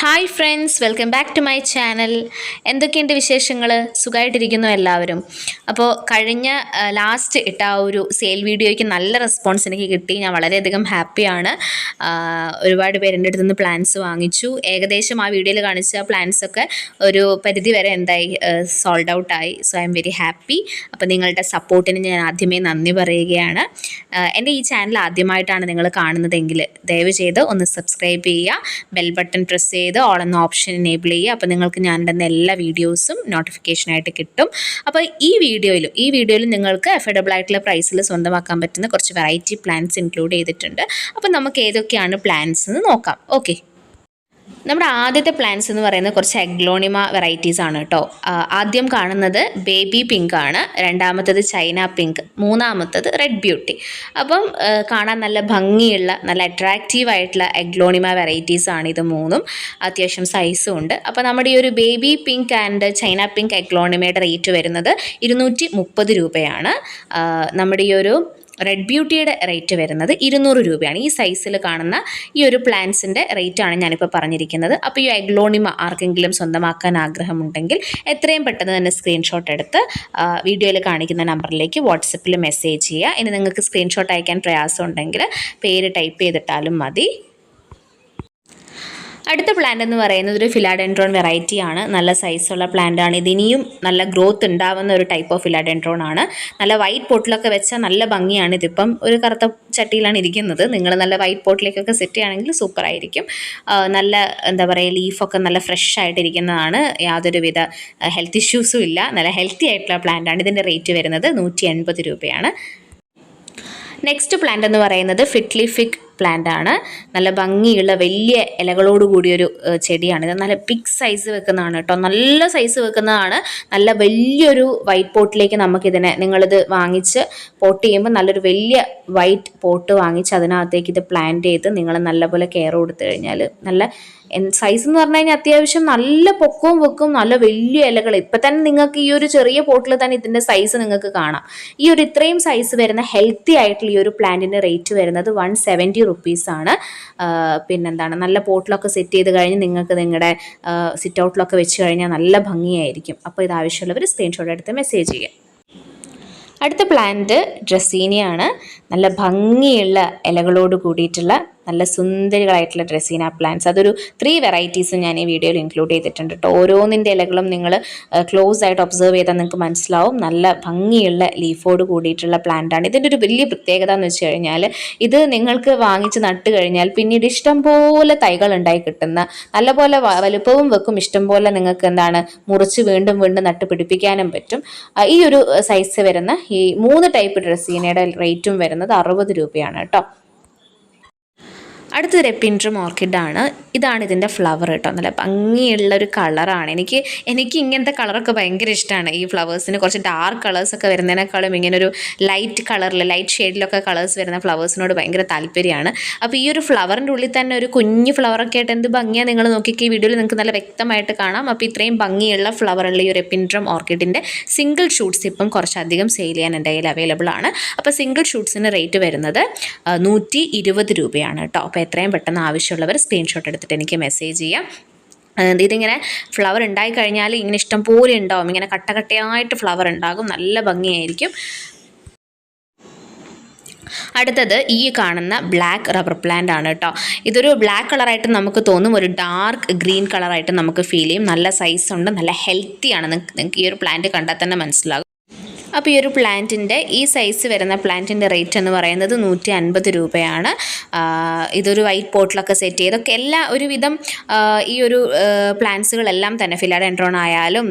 Hi friends, welcome back to my channel. എന്തൊക്കെയുണ്ട് വിശേഷങ്ങൾ? സുഖമായിട്ടിരിക്കുന്നു എല്ലാവരും. അപ്പോൾ കഴിഞ്ഞ ലാസ്റ്റ് ഇട്ട ആ ഒരു സെയിൽ വീഡിയോയ്ക്ക് നല്ല റെസ്പോൺസ് എനിക്ക് കിട്ടി. ഞാൻ വളരെയധികം ഹാപ്പിയാണ്. ഒരുപാട് പേര് എൻ്റെ അടുത്ത് നിന്ന് പ്ലാൻസ് വാങ്ങിച്ചു. ഏകദേശം ആ വീഡിയോയിൽ കാണിച്ച പ്ലാൻസൊക്കെ ഒരു പരിധി വരെ എന്തായി സോൾഡ് ഔട്ടായി. So I am very happy. അപ്പോൾ നിങ്ങളുടെ സപ്പോർട്ടിന് ഞാൻ ആദ്യമേ നന്ദി പറയുകയാണ്. എൻ്റെ ഈ ചാനൽ ആദ്യമായിട്ടാണ് നിങ്ങൾ കാണുന്നതെങ്കിൽ ദയവ് ചെയ്ത് ഒന്ന് സബ്സ്ക്രൈബ് ചെയ്യുക, ബെൽ ബട്ടൺ പ്രസ് ചെയ്ത് ഓൾ എന്ന ഓപ്ഷൻ എനേബിൾ ചെയ്യുക. അപ്പോൾ നിങ്ങൾക്ക് ഞാൻ ഇടുന്ന എല്ലാ വീഡിയോസും നോട്ടിഫിക്കേഷനായിട്ട് കിട്ടും. അപ്പോൾ ഈ വീഡിയോയിലും നിങ്ങൾക്ക് അഫോർഡബിൾ ആയിട്ടുള്ള പ്രൈസിൽ സ്വന്തമാക്കാൻ പറ്റുന്ന കുറച്ച് വെറൈറ്റി പ്ലാൻസ് ഇൻക്ലൂഡ് ചെയ്തിട്ടുണ്ട്. അപ്പോൾ നമുക്ക് ഏതൊക്കെയാണ് പ്ലാൻസ് എന്ന് നോക്കാം. ഓക്കെ, നമ്മുടെ ആദ്യത്തെ പ്ലാന്റ്സ് എന്ന് പറയുന്നത് കുറച്ച് എഗ്ലോണിമ വെറൈറ്റീസ് ആണ് കേട്ടോ. ആദ്യം കാണുന്നത് ബേബി പിങ്ക് ആണ്, രണ്ടാമത്തത് ചൈന പിങ്ക്, മൂന്നാമത്തത് റെഡ് ബ്യൂട്ടി. അപ്പം കാണാൻ നല്ല ഭംഗിയുള്ള നല്ല അട്രാക്റ്റീവ് ആയിട്ടുള്ള എഗ്ലോണിമ വെറൈറ്റീസ് ആണ് ഇത് മൂന്നും. അത്യാവശ്യം സൈസും ഉണ്ട്. അപ്പോൾ നമ്മുടെ ഈ ഒരു baby pink and china pink എഗ്ലോണിമയുടെ റേറ്റ് വരുന്നത് 230 രൂപയാണ്. നമ്മുടെ ഈ ഒരു റെഡ് ബ്യൂട്ടിയുടെ റേറ്റ് വരുന്നത് 200 രൂപയാണ്. ഈ സൈസിൽ കാണുന്ന ഈ ഒരു പ്ലാന്റ്സിൻ്റെ റേറ്റാണ് ഞാനിപ്പോൾ പറഞ്ഞിരിക്കുന്നത്. അപ്പോൾ ഈ എഗ്ലോണിമ ആർക്കെങ്കിലും സ്വന്തമാക്കാൻ ആഗ്രഹമുണ്ടെങ്കിൽ എത്രയും പെട്ടെന്ന് തന്നെ സ്ക്രീൻഷോട്ട് എടുത്ത് വീഡിയോയിൽ കാണിക്കുന്ന നമ്പറിലേക്ക് വാട്സപ്പിൽ മെസ്സേജ് ചെയ്യുക. ഇനി നിങ്ങൾക്ക് സ്ക്രീൻഷോട്ട് അയക്കാൻ പ്രയാസമുണ്ടെങ്കിൽ പേര് ടൈപ്പ് ചെയ്തിട്ടാലും മതി. അടുത്ത പ്ലാന്റ് എന്ന് പറയുന്നത് ഒരു ഫിലാഡെൻഡ്രോൺ വെറൈറ്റി ആണ്. നല്ല സൈസുള്ള പ്ലാന്റ് ആണ്. ഇതിനിയും നല്ല ഗ്രോത്ത് ഉണ്ടാവുന്ന ഒരു ടൈപ്പ് ഓഫ് ഫിലാഡെൻഡ്രോൺ ആണ്. നല്ല വൈറ്റ് പോട്ടിലൊക്കെ വെച്ചാൽ നല്ല ഭംഗിയാണ്. ഇതിപ്പം ഒരു കറുത്ത ചട്ടിയിലാണ് ഇരിക്കുന്നത്. നിങ്ങൾ നല്ല വൈറ്റ് പോട്ടിലേക്കൊക്കെ സെറ്റ് ചെയ്യുകയാണെങ്കിൽ സൂപ്പർ ആയിരിക്കും. നല്ല എന്താ പറയുക, ലീഫൊക്കെ നല്ല ഫ്രഷ് ആയിട്ടിരിക്കുന്നതാണ്. യാതൊരുവിധ ഹെൽത്ത് ഇഷ്യൂസും ഇല്ല. നല്ല ഹെൽത്തി ആയിട്ടുള്ള പ്ലാന്റ് ആണ്. ഇതിൻ്റെ റേറ്റ് വരുന്നത് 180 രൂപയാണ്. നെക്സ്റ്റ് പ്ലാന്റ് എന്ന് പറയുന്നത് ഫിറ്റ്ലിഫിക് പ്ലാന്റ് ആണ്. നല്ല ഭംഗിയുള്ള വലിയ ഇലകളോട് കൂടിയൊരു ചെടിയാണ്. ഇത് നല്ല ബിഗ് സൈസ് വെക്കുന്നതാണ് കേട്ടോ. നല്ല സൈസ് വെക്കുന്നതാണ്. നല്ല വലിയൊരു വൈറ്റ് പോട്ടിലേക്ക് നമുക്കിതിനെ, നിങ്ങളിത് വാങ്ങിച്ച് പോട്ട് ചെയ്യുമ്പോൾ നല്ലൊരു വലിയ വൈറ്റ് പോട്ട് വാങ്ങിച്ച് അതിനകത്തേക്ക് ഇത് പ്ലാന്റ് ചെയ്ത് നിങ്ങൾ നല്ലപോലെ കെയർ കൊടുത്തു കഴിഞ്ഞാൽ നല്ല സൈസ് എന്ന് പറഞ്ഞു കഴിഞ്ഞാൽ അത്യാവശ്യം നല്ല പൊക്കവും വെക്കും. നല്ല വലിയ ഇലകൾ. ഇപ്പം തന്നെ നിങ്ങൾക്ക് ഈ ഒരു ചെറിയ പോട്ടിൽ തന്നെ ഇതിൻ്റെ സൈസ് നിങ്ങൾക്ക് കാണാം. ഈ ഒരു ഇത്രയും സൈസ് വരുന്ന ഹെൽത്തി ആയിട്ടുള്ള ഈ ഒരു പ്ലാന്റിൻ്റെ റേറ്റ് വരുന്നത് 170 റുപ്പീസാണ്. പിന്നെന്താണ്, നല്ല പോട്ടിലൊക്കെ സെറ്റ് ചെയ്ത് കഴിഞ്ഞ് നിങ്ങൾക്ക് നിങ്ങളുടെ സിറ്റ് ഔട്ടിലൊക്കെ വെച്ച് കഴിഞ്ഞാൽ നല്ല ഭംഗിയായിരിക്കും. അപ്പോൾ ഇത് ആവശ്യമുള്ളവർ സ്ക്രീൻഷോട്ട് എടുത്ത് മെസ്സേജ് ചെയ്യുക. അടുത്ത പ്ലാന്റ് ഡ്രസീനിയാണ്. നല്ല ഭംഗിയുള്ള ഇലകളോട് കൂടിയിട്ടുള്ള നല്ല സുന്ദരികളായിട്ടുള്ള ഡ്രസീന പ്ലാന്റ്സ്. അതൊരു 3 വെറൈറ്റീസും ഞാൻ ഈ വീഡിയോയിൽ ഇൻക്ലൂഡ് ചെയ്തിട്ടുണ്ട് കേട്ടോ. ഓരോന്നിൻ്റെ ഇലകളും നിങ്ങൾ ക്ലോസ് ആയിട്ട് ഒബ്സർവ് ചെയ്താൽ നിങ്ങൾക്ക് മനസ്സിലാവും. നല്ല ഭംഗിയുള്ള ലീഫോട് കൂടിയിട്ടുള്ള പ്ലാന്റാണ്. ഇതിൻ്റെ ഒരു വലിയ പ്രത്യേകത എന്ന് വെച്ച് കഴിഞ്ഞാൽ ഇത് നിങ്ങൾക്ക് വാങ്ങിച്ച് നട്ട് കഴിഞ്ഞാൽ പിന്നീട് ഇഷ്ടംപോലെ തൈകൾ ഉണ്ടായി കിട്ടുന്ന, നല്ലപോലെ വലുപ്പവും വെക്കും. ഇഷ്ടംപോലെ നിങ്ങൾക്ക് എന്താണ് മുറിച്ച് വീണ്ടും വീണ്ടും നട്ട് പിടിപ്പിക്കാനും പറ്റും. ഈ ഒരു സൈസ് വരുന്ന ഈ 3 ടൈപ്പ് ഡ്രസീനയുടെ റേറ്റും വരുന്നത് 60 രൂപയാണ് കേട്ടോ. അടുത്തൊരു എപ്പിൻഡ്രം ഓർക്കിഡാണ്. ഇതാണ് ഇതിൻ്റെ ഫ്ലവർ കേട്ടോ. നല്ല ഭംഗിയുള്ളൊരു കളറാണ്. എനിക്ക് ഇങ്ങനത്തെ കളറൊക്കെ ഭയങ്കര ഇഷ്ടമാണ്. ഈ ഫ്ലവേഴ്സിന് കുറച്ച് ഡാർക്ക് കളേഴ്സൊക്കെ വരുന്നതിനേക്കാളും ഇങ്ങനൊരു ലൈറ്റ് കളറിൽ, ലൈറ്റ് ഷെയ്ഡിലൊക്കെ കളേഴ്സ് വരുന്ന ഫ്ലവേഴ്സിനോട് ഭയങ്കര താല്പര്യമാണ്. അപ്പോൾ ഈ ഒരു ഫ്ലവറിൻ്റെ ഉള്ളിൽ തന്നെ ഒരു കുഞ്ഞ് ഫ്ലവറൊക്കെ ആയിട്ട് എന്ത് ഭംഗിയാണ്. നിങ്ങൾ നോക്കിക്കുക, ഈ വീഡിയോയിൽ നിങ്ങൾക്ക് നല്ല വ്യക്തമായിട്ട് കാണാം. അപ്പോൾ ഇത്രയും ഭംഗിയുള്ള ഫ്ലവറുള്ള ഈ ഒരു എപ്പിൻഡ്രം ഓർക്കിഡിൻ്റെ സിംഗിൾ ഷൂട്ട്സ് ഇപ്പം കുറച്ചധികം സെയിൽ ചെയ്യാൻ എൻ്റെ കയ്യിൽ അവൈലബിൾ ആണ്. അപ്പോൾ സിംഗിൾ ഷൂട്ട്സിന് റേറ്റ് വരുന്നത് 120 രൂപയാണ് കേട്ടോ. അപ്പോൾ എത്രയും പെട്ടെന്ന് ആവശ്യമുള്ളവർ സ്ക്രീൻഷോട്ട് എടുത്തിട്ട് എനിക്ക് മെസ്സേജ് ചെയ്യാം. ഇതിങ്ങനെ ഫ്ലവർ ഉണ്ടായി കഴിഞ്ഞാൽ ഇങ്ങനെ ഇഷ്ടം പോലെ ഉണ്ടാവും. ഇങ്ങനെ കട്ടകട്ടയായിട്ട് ഫ്ലവർ ഉണ്ടാകും. നല്ല ഭംഗിയായിരിക്കും. അടുത്തത് ഈ കാണുന്ന ബ്ലാക്ക് റബ്ബർ പ്ലാന്റ് ആണ് കേട്ടോ. ഇതൊരു ബ്ലാക്ക് കളറായിട്ട് നമുക്ക് തോന്നും, ഒരു ഡാർക്ക് ഗ്രീൻ കളറായിട്ട് നമുക്ക് ഫീൽ ചെയ്യും. നല്ല സൈസ് ഉണ്ട്, നല്ല ഹെൽത്തിയാണ്. നിങ്ങൾക്ക് ഈ ഒരു പ്ലാന്റ് കണ്ടാൽ തന്നെ മനസ്സിലാകും. അപ്പോൾ ഈ ഒരു പ്ലാന്റിൻ്റെ ഈ സൈസ് വരുന്ന പ്ലാന്റിൻ്റെ റേറ്റ് എന്ന് പറയുന്നത് 150 രൂപയാണ്. ഇതൊരു വൈറ്റ് പോട്ടിലൊക്കെ സെറ്റ് ചെയ്തൊക്കെ ഒരുവിധം ഈ ഒരു പ്ലാന്റ്സുകളെല്ലാം തന്നെ ഫിലാഡെൻഡ്രോൺ ആയാലും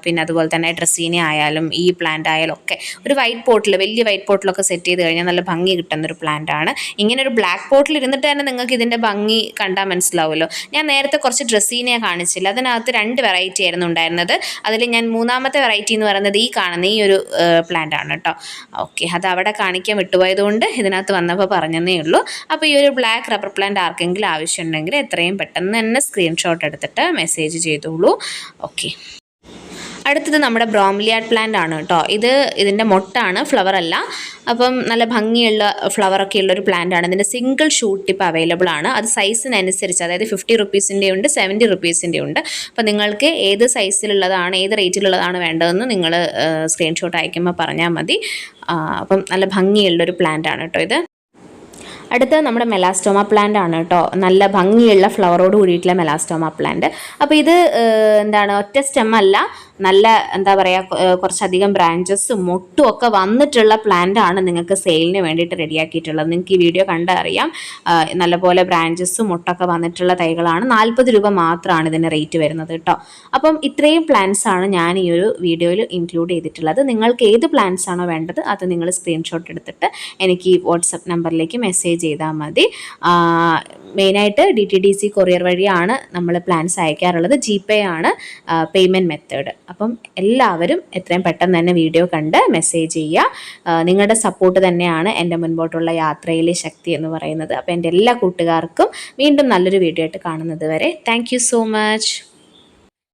പിന്നെ അതുപോലെ തന്നെ ഡ്രസീന ആയാലും ഈ പ്ലാന്റ് ആയാലും ഒക്കെ ഒരു വൈറ്റ് പോട്ടിൽ, വലിയ വൈറ്റ് പോട്ടിലൊക്കെ സെറ്റ് ചെയ്ത് കഴിഞ്ഞാൽ നല്ല ഭംഗി കിട്ടുന്നൊരു പ്ലാന്റ് ആണ്. ഇങ്ങനെ ഒരു ബ്ലാക്ക് പോട്ടിൽ ഇരുന്നിട്ട് തന്നെ നിങ്ങൾക്ക് ഇതിൻ്റെ ഭംഗി കണ്ടാൽ മനസ്സിലാവുമല്ലോ. ഞാൻ നേരത്തെ കുറച്ച് ഡ്രസീനയെ കാണിച്ചില്ല. അതിനകത്ത് 2 വെറൈറ്റി ആയിരുന്നു ഉണ്ടായിരുന്നത്. അതിൽ ഞാൻ 3ാമത്തെ വെറൈറ്റി എന്ന് പറയുന്നത് ഈ കാണുന്ന ഈ ഒരു പ്ലാന്റ് ആണ് കേട്ടോ. ഓക്കെ, അത് അവിടെ കാണിക്കാൻ വിട്ടുപോയതുകൊണ്ട് ഇതിനകത്ത് വന്നപ്പോൾ പറഞ്ഞതേ ഉള്ളൂ. അപ്പോൾ ഈ ഒരു ബ്ലാക്ക് റബ്ബർ പ്ലാന്റ് ആർക്കെങ്കിലും ആവശ്യമുണ്ടെങ്കിൽ എത്രയും പെട്ടെന്ന് തന്നെ സ്ക്രീൻഷോട്ട് എടുത്തിട്ട് മെസ്സേജ് ചെയ്തോളൂ. ഓക്കെ, അടുത്തത് നമ്മുടെ ബ്രോംലിയാഡ് പ്ലാന്റ് ആണ് കേട്ടോ. ഇതിൻ്റെ മൊട്ടാണ്, ഫ്ലവർ അല്ല. അപ്പം നല്ല ഭംഗിയുള്ള ഫ്ലവറൊക്കെ ഉള്ളൊരു പ്ലാന്റ് ആണ്. ഇതിൻ്റെ സിംഗിൾ ഷൂട്ട് ടിപ്പ് അവൈലബിൾ ആണ്. അത് സൈസിനനുസരിച്ച്, അതായത് 50 റുപ്പീസിൻ്റെ ഉണ്ട്, 70 റുപ്പീസിൻ്റെ ഉണ്ട്. അപ്പോൾ നിങ്ങൾക്ക് ഏത് സൈസിലുള്ളതാണ്, ഏത് റേറ്റിലുള്ളതാണ് വേണ്ടതെന്ന് നിങ്ങൾ സ്ക്രീൻഷോട്ട് അയക്കുമ്പോൾ പറഞ്ഞാൽ മതി. അപ്പം നല്ല ഭംഗിയുള്ളൊരു പ്ലാന്റ് ആണ് കേട്ടോ ഇത്. അടുത്ത നമ്മുടെ മെലാസ്റ്റോമ പ്ലാന്റ് ആണ് കേട്ടോ. നല്ല ഭംഗിയുള്ള ഫ്ലവറോട് കൂടിയിട്ടുള്ള മെലാസ്റ്റോമ പ്ലാന്റ്. അപ്പോൾ ഇത് എന്താണ്, ഒറ്റ സ്റ്റെം അല്ല, നല്ല എന്താ പറയുക, കുറച്ചധികം ബ്രാഞ്ചസും മൊട്ടും ഒക്കെ വന്നിട്ടുള്ള പ്ലാന്റ് ആണ് നിങ്ങൾക്ക് സെയിലിന് വേണ്ടിയിട്ട് റെഡിയാക്കിയിട്ടുള്ളത്. നിങ്ങൾക്ക് ഈ വീഡിയോ കണ്ടറിയാം. നല്ലപോലെ ബ്രാഞ്ചസും മൊട്ടൊക്കെ വന്നിട്ടുള്ള തൈകളാണ്. 40 രൂപ മാത്രമാണ് ഇതിന് റേറ്റ് വരുന്നത് കേട്ടോ. അപ്പം ഇത്രയും പ്ലാന്റ്സ് ആണ് ഞാൻ ഈ ഒരു വീഡിയോയിൽ ഇൻക്ലൂഡ് ചെയ്തിട്ടുള്ളത്. നിങ്ങൾക്ക് ഏത് പ്ലാന്റ്സ് ആണോ വേണ്ടത് അത് നിങ്ങൾ സ്ക്രീൻഷോട്ട് എടുത്തിട്ട് എനിക്ക് വാട്സപ്പ് നമ്പറിലേക്ക് മെസ്സേജ് ചെയ്താൽ മതി. മെയിനായിട്ട് DTDC കൊറിയർ വഴിയാണ് നമ്മൾ പ്ലാൻസ് അയക്കാറുള്ളത്. GPay ആണ് പേയ്മെൻറ്റ് മെത്തേഡ്. അപ്പം എല്ലാവരും എത്രയും പെട്ടെന്ന് തന്നെ വീഡിയോ കണ്ട് മെസ്സേജ് ചെയ്യുക. നിങ്ങളുടെ സപ്പോർട്ട് തന്നെയാണ് എൻ്റെ മുൻപോട്ടുള്ള യാത്രയിലെ ശക്തി എന്ന് പറയുന്നത്. അപ്പോൾ എൻ്റെ എല്ലാ കൂട്ടുകാർക്കും വീണ്ടും നല്ലൊരു വീഡിയോ ആയിട്ട് കാണുന്നത് വരെ താങ്ക് യു സോ മച്ച്.